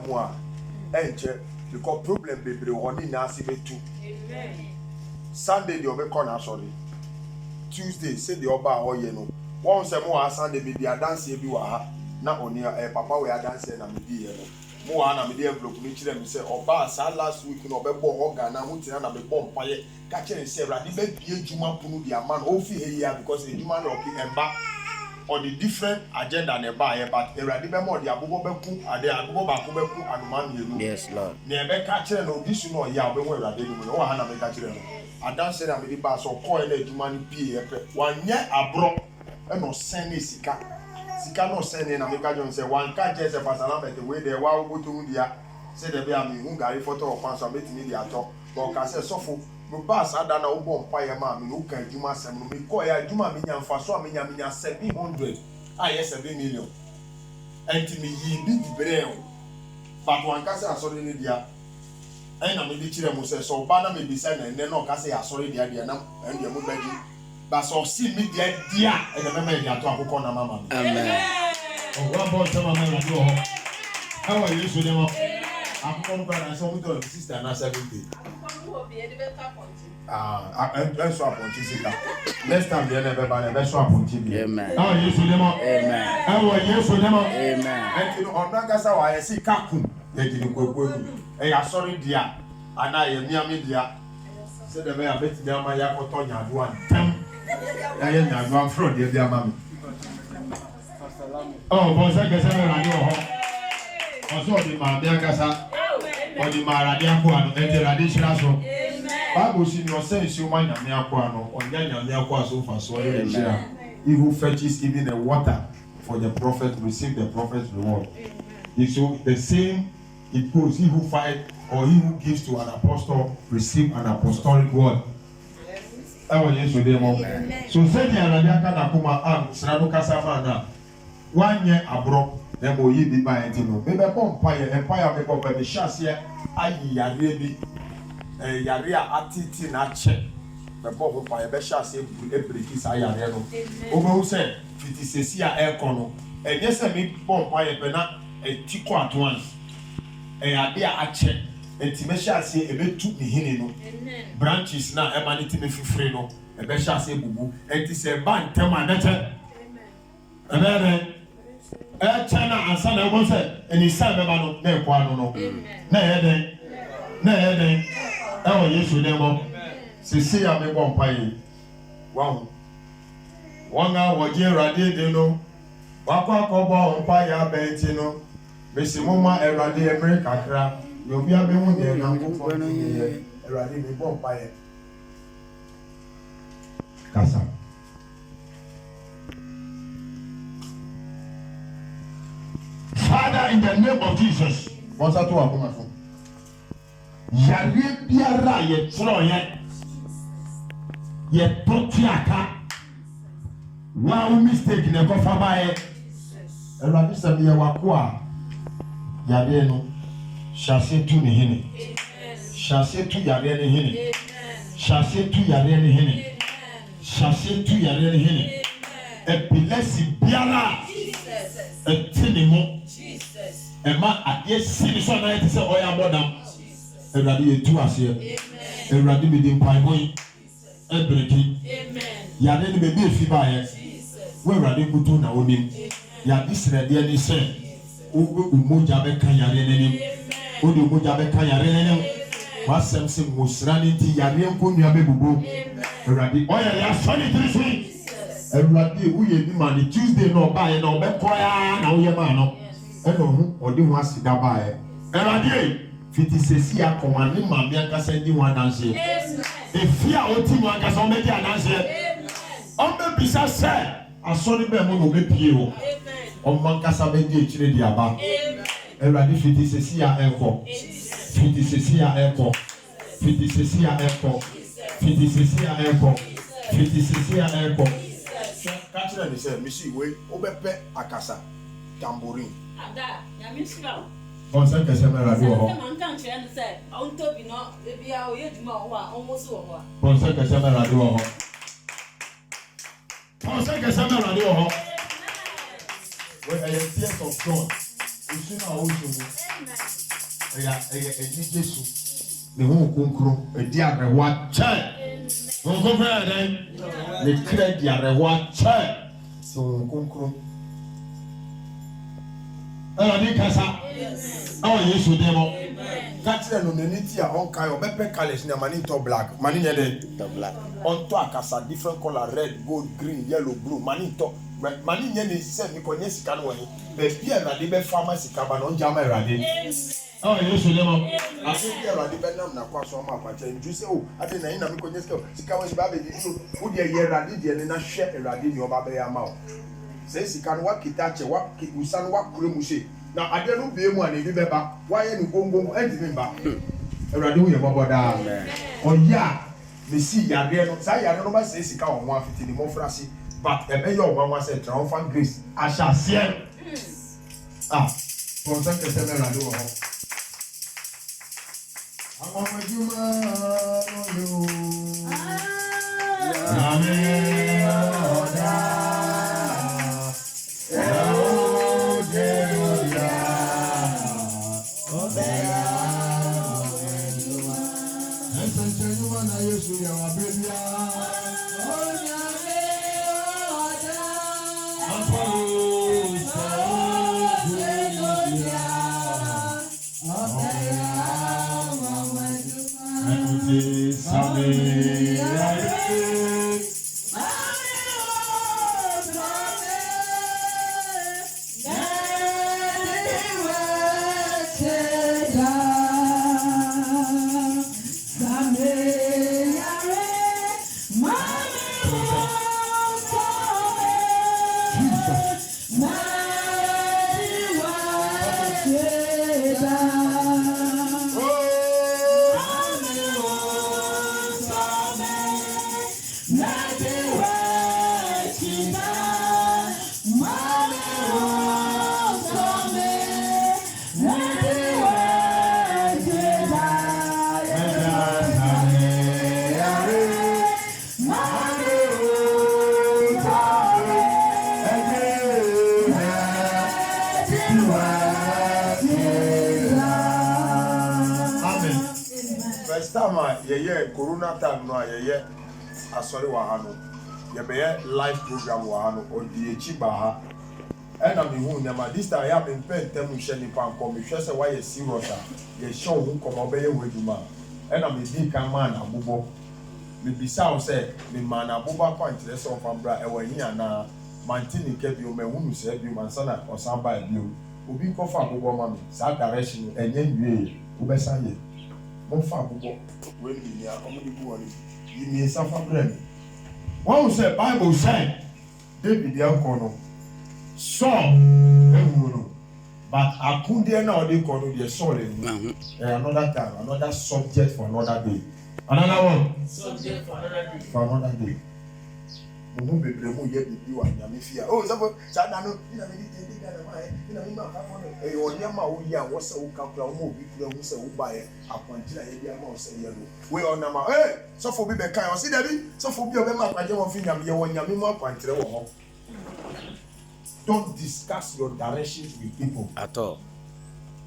moi enche because problem bebre oni na asibetu. Amen. Sunday the obe corner sorry. Tuesday say the oba oye no. One say mo Sunday be dia dance e bi wa ha na oni papa we dance na me di e no. Mo wa na me di envelope ni kire me say oba sa last week no obe bo organ na ho tina na me bom paye ka kire say Awurade be bie djuma punu dia man o fi he here because the djuma no ki emba on the different agenda na ba here but Awurade be mo di abobo beku ade abobo ba ko beku anuma mienu. Yes Lord. Na be ka kire no disu no ya obe wo Awurade ni mo no ha na me ka kire no. Adanse na me di ba so ko na djuma ni pie e pe wanye abro e no send sika no send na me ka jon say one ka je say pastor Lambert we there wa wo to dia say there be am hu gari photo of fan so metimi dia to but ka say sofo mo ba sa da na wo bom pa ye ma me no ka djuma sem no me ko ya djuma me nya mfa so me nya 700 7 million enti me yi bi di breo but one ka say asori ni dia na me di kire mo say so ba na me bi say na ne no ka say asori dia na en mo ba di but so see me dia and the memory dia to akoko na mama. Amen. Oh, one boy tell mama na do. How are you so dem? Akoko no brother so to sister na 70. Akoko no be e dey better ponti. I so ponti sika. Next time dey na be ba na be so ponti bi. Amen. How are you so dem? Amen. How are you so dem? Amen. And you know on that gasa wa say kakun dey di kwekwe. E ya sorry dia ana ye miami dia. Say the me abeti dia ma ya koto nya do an. I am from the Mami. Oh, Bonsa Casana Radio. Also, the Madiacasa or the Maradiaquano and the Radishaso. Bible in your sense, you might have Niaquano or Yanya Niaquaso for so. He who fetches even the water for the prophet receive the prophet's reward. So the same it goes, he who fight or he who gives to an apostle receive an apostolic word. So said the Aradiaka Nakuma Am Srado Casamana 1 year abroad, then will ye be by Antino. Maybe a empire make up a chassis, ayi Yarebi, Yaria Atiti Nache, the Bob by a chassis, every kiss I am. Over said, Fiticesia Aircono, and yes, I mean, Pompire Bena, a tico at once, a idea Ache. Etimesha say ebe tu mi hinino branches na e maniti me fifre no ebe sha say bubu enti say ban tema na che amen e chana ansa na won say eni sa be ba no na e kwa no na ye den e wo Yesu dem mo sisi ya me bon pai wa wonga wo je rade de no wakwa ko bo pai ya benti no mesimoma erade emre kakra you be a man there now. Rather be born by it. Casa. Father, in the name of Jesus, what's that to our woman? Yari biara ye troye ye totiaka. Wow mistake ne go fa bae. Eradi sabi ya wakwa. Yari no. Chassez tout les hine. Chassez tout yare les hine. Chassez tout yare les hine. Chassez tout yare les hine. Et puis laisse biara. Et tinimo. Et ma adie si so na ete se oya bodam. E radi e tu ase. E radi me dem pai boy. E breki. Amen. Yare ni be bi fi ba ye. We radi kutu na onim. Ya disre de ni se. Ogo umoja be kan yare nenim. Odi moja be kan yare nenem wasem se musrani ti yare enko nua be bubu Eradi oya ya soni trisi Eradi uye bi ma ni Tuesday no ba ye no be koya na uye ma no e no hu odi hu asida ba ye Eradi fiti sesi akoma ni ma mi akasa di hu adanse efia oti mu akasa o me di adanse o be bisa se asori be mo no be pie o o man kasa be di echire di aba Eradi fiti sesi ya eko. Fiti sesi ya eko. Fiti sesi ya eko. Fiti sesi ya eko. Fiti sesi ya eko. Kachira ni se misi we obepe akasa tambourine. Ada, ya misira. Bonsa kese me radi wo ho. Man kan kire ni se, on to bi no, e bia o ye djuma ho a, on mo so ho a. Bonsa kese me radi wo ho. Bonsa kese me radi wo ho. We are tears of God. Isu na o so. Eya Jesu. Ne ho konkro edi arewa che. Wo konkro ya dai. Ne kra di arewa che. So wo konkro. Ni kasa. Oh Yesu demo. Katre no neniti a on kai obepe colors na mani to black. Mani ne de black. On to akasa different color red, gold, green, yellow, blue. Mani to mani nye ne se mi konye sika no wani. Be bia na de be pharmacy ka ba no njama erade. Oh Yesu demo. Aso bia erade be nam na kwa so ma kwa che nju se o ade na ina mi konye sika wani ba be di so wo de ye erade de ne na hwe erade ni oba be ya ma o. Se sika no wa kitache wa usan wa kure mu se. Na ade no be mu ana bi beba waye ni gongo enti mba Awurade wo ye boboda oya me si yare no sa yare no ba se sika wo mo afiti ni mo frase but e be yo wanwa se triumphant grace ashasie konsen ke se me Awurade wo ho amamajuma no yo amen oda Corona time no ayeye asori wa ha no ye be live program wa ha no odi echi ba ha e na me hu nyama this time ya me pentem hwe ni pan ko me hwe se wa ye serious a ye show hu ko mo be ye weduma e na me di kan man abubo me bisa o se me man abubo point le se of ambra e wa yin ana mantini ke bi o me hu se bi man sana o san ba bi o obi ko fa abubo ma me sa direction enye nwie o be san ye mo fa abubo we ni ya omudi bu woni yimi safa brem one say Bible say David yanko no so ehuru but akunde na odi ko no dey so le another time another subject for another day another one subject for another day mo bebre mo ye bibi wa nyame fia oh so na no ina me di na ma ina me ma ka mo e o nya ma wo ya wo se wo ka kura mo obi kura wo se wo ba ye akwanti na ye bia ma wo se ye no we on na ma so for bi be kan o si dabi so for bi o be ma kwaje won fi nyame ye won nyame mo akwanti re wo ho. Don't discuss your directions with people at all.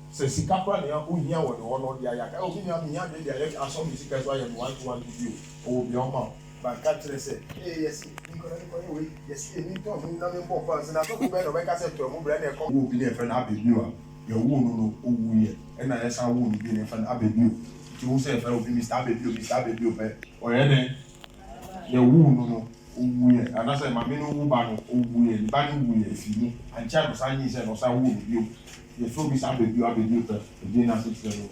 Se sika kura na o hia wo de wo no dia ya ka o bi nya me hia de dia ye aso mi sika so ya 1 video o bi o ma ba ka tre se yes we yes ni to mu na me bo pa se na to ku be no be ka se to mu bre na e ko wo bi na e fe na abebi wa ye wo no o wu ye e na ye san wo ni bi na e fe na abebi ti wo se e fe obi Mr. Abebi o be o ye ne ye wo no o wu ye ana se ma me no wu ba no o wu ye ba ni wu ye fi ni an cha no san yi se no san wo ni bi o ye fo Mr. Abebi o pe e bi na se se no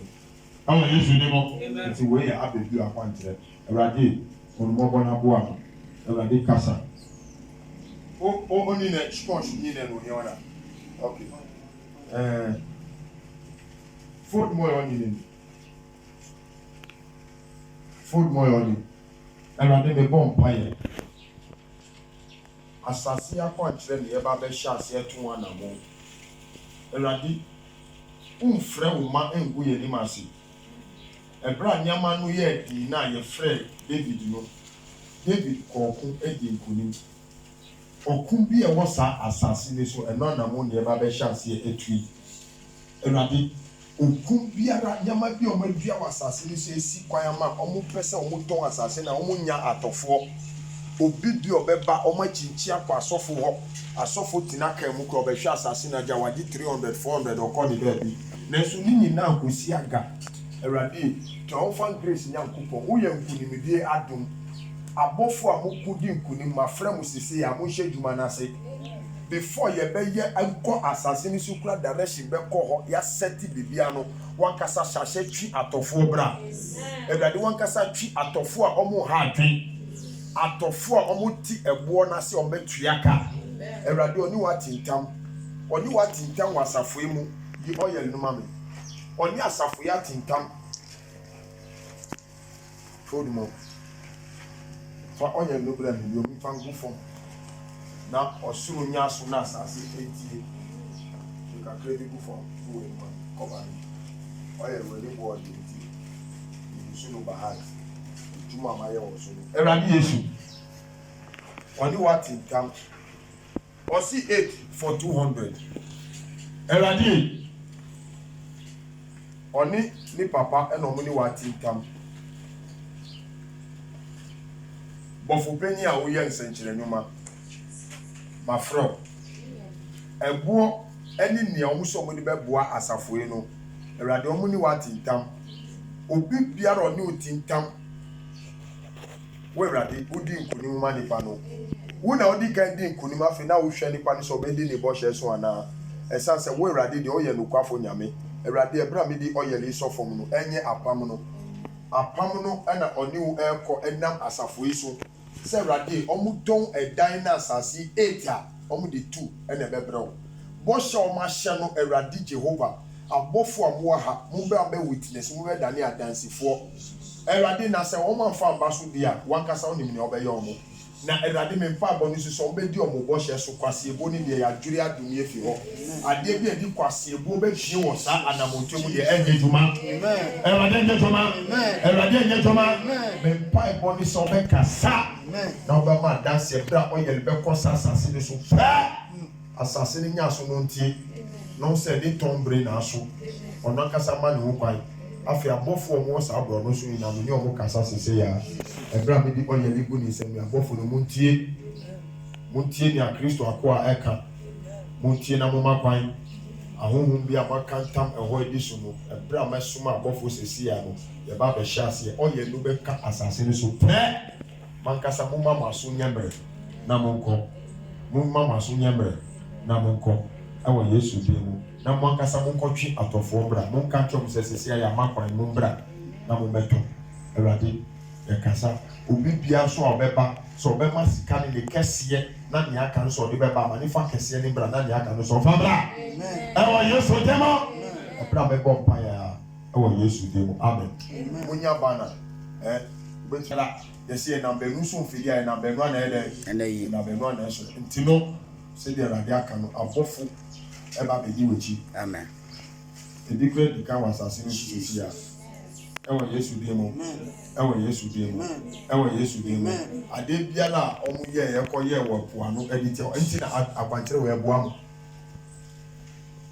awo Yesu ni mo ti we ye Abebi akwantre Awurade onmo na bo a Awurade kasa o ni na sponge ni na no yona okay food more on Awurade me bon paye asase akwantre ne ye ba be hya ase etu anamo Awurade umfrɛ wo ma engu ye ni mase ebra nyama no ye di na ye frɛ David no David kɔɔko edi nkunim ɔkum bi ɛwɔ saa asase ne so ɛno anamo ne ba bɛhyɛ ase etui Eradi okum biara nyama bi o ma dua wasase ni so esi kwan ama omo pese omo ton asase na omo nya atofo obi bi obeba omo chinchi akwa asofo ho asofo tinaka mu ko obehwe asase na ja wadi 300 400 okodi baby na so ni nyina akosi aga Eradi triumphant grace nyankopon wo ye nkunimdie adom abofo amokudi nkunim mafra musisi ya mo hye dwuma na se before ye be ye anko asase ni sukura direction be ko ho ya seti bibia no wankasa hyahye twi atofo bra Eradi wankasa twi atofo a omo ha adwen atofo a omo ti ebo na se ometuaka Eradi oni watintam wasafo emu yi oyel no mame oni asafo ya tintam food mo fa oyel no bra mi omi fangu fom na osuru nya so na asase etie you can credit for food man cover oyel we ni board etie you should know bahag tuma maye wo so Eradi Yesu oni watintam osi 8 for 200 Eradi oni ni papa eno mo ni watintam bofo peni a wo ye nsenkyere nyuma mafro ebo eni ne omo so mo ni beboa asafoe no Eradi omo ni watintam obi biara oni otintam we Eradi udi nkunim ma nipa no wo na odi kan di nkunim afi na wo hwe nipa ni so be di ne bo hye so ana esanse we Eradi de oye nokwafo nyame Eradi ebra me di oyele isofom no enye apam no ena oni wo eko enam asafo iso se Eradi omu don edan na asasi 8 a omu de 2 ena bebrɛw bo hye o ma hye no Eradi Jehovah abofo amoa ha mo be aba witness mo be dane adansifo Eradi na se o ma mfa ambaso dia wankasa onim ne obeye omo na Eradi me mfa abonu so be di omo bo hye so kwase ebo ni de ya dwuri adumi efi ho ade bi edi kwase ebo be hye wo sa anamonto mu de enye dwuma Eradi enye dwuma Eradi enye dwuma me mfa abonu so be kasa na oba ma dance bra oyel be kosa asase ni so fa asase ni nya so no ntie no se di tombre na so ono kasa ma ni wo kwai afi abofo omo sa abro no so ina ni omo kasa sese ya ebra me di oyel igu ni se mi abofo no muntie ni a Kristo akwa eka muntie na mo makwan ahonhom bi abakantam eho ediso no ebra mesoma abofo sese ya no ye ba be hyase oyel no be ka asase ni so pe mankasa mo mama so nyemre na monko mo mama so nyemre na monko ewo Yesu bi mu na mankasa monko twi atofo bra monka twom sesese ya makwan mo bra na mo meto Eradi e kasa obi bia so obeba so obema sika ni kesiye na ni aka so de beba ma ni fa kesiye ni bra na ni aka no so fa bra ewo Yesu demo bra be bompa ya ewo Yesu demo amen munya bana betira yesi na benu so mfidi ya na benu na ede na benu na so ntino se de Eradi aka no abofo eba be di wechi amen edi kre di kan wasase ni sisi ya ewo Yesu demo ewo Yesu demo ewo Yesu demo ade biala omu ye yekoye wo puano edite enti na akwankyere we eboa mo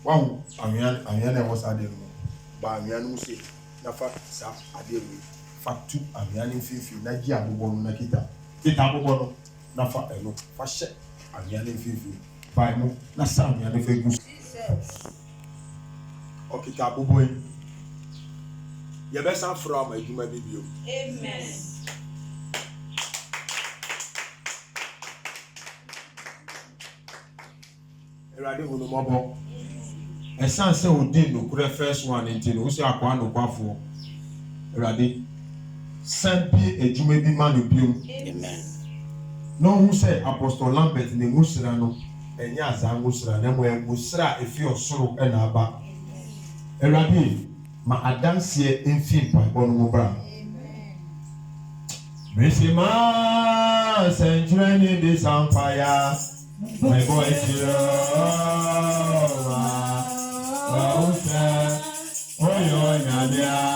wawo anyan na wo sa de no ba anyan mu se na fa sa ade ru fatu anyan mfifi na gi abobo no na kita abobo no na fa eno fa hye anyan mfifi fa mo na sa anyan fa gu o kita abobo yi ye be san fra ma eduma bibio amen Eradi hono mobo esan se odin no kure first one enti no so akwa no kwafo Eradi sampi eduma bi ma no biom amen no hu se Apostle Lambert ne musira no enya azan musira na mo musira efi osoro e na aba Eradi ma adansie enfi mpaebo no bra amen Mesima sentrani de sampaya my boy Oyo nyamia